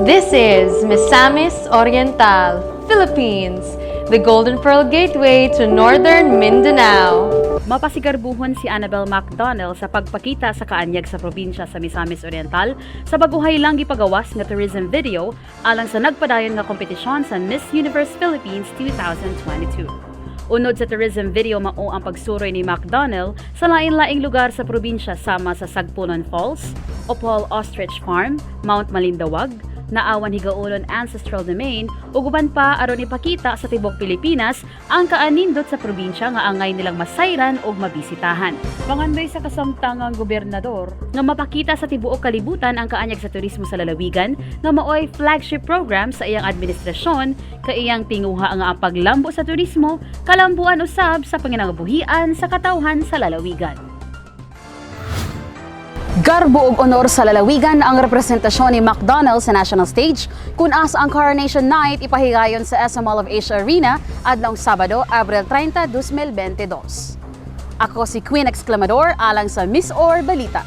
This is Misamis Oriental, Philippines, the Golden Pearl Gateway to Northern Mindanao. Mapasigarbuhon si Annabel McDonnell sa pagpakita sa kaanyag sa probinsya sa Misamis Oriental sa baguhay lang gipagawas nga tourism video alang sa nagpadayon nga kompetisyon sa Miss Universe Philippines 2022. Unod sa tourism video mao ang pagsuroy ni McDonnell sa lain-laing lugar sa probinsya sama sa Sagpunon Falls, Opal Ostrich Farm, Mount Malindawag, Naawan Higaonon Ancestral Domain ug uban pa aron ipakita sa tibok Pilipinas ang kaanindot sa probinsya nga angay nilang masayran ug mabisitahan. Pangandoy sa kasamtangang gobernador nga mapakita sa tibuok kalibutan ang kaanyag sa turismo sa lalawigan nga maoy flagship program sa iyang administrasyon kay iyang tinguha nga ang paglambo sa turismo kalambuan usab sa panginangabuhian sa katawhan sa lalawigan. Garbo ug honor sa lalawigan ang representasyon ni McDonnell sa national stage kung asa ang Coronation Night ipahigayon sa SM Mall of Asia Arena adlong Sabado, Abril 30, 2022. Ako si Queen Exclamador alang sa Miss Or Balita.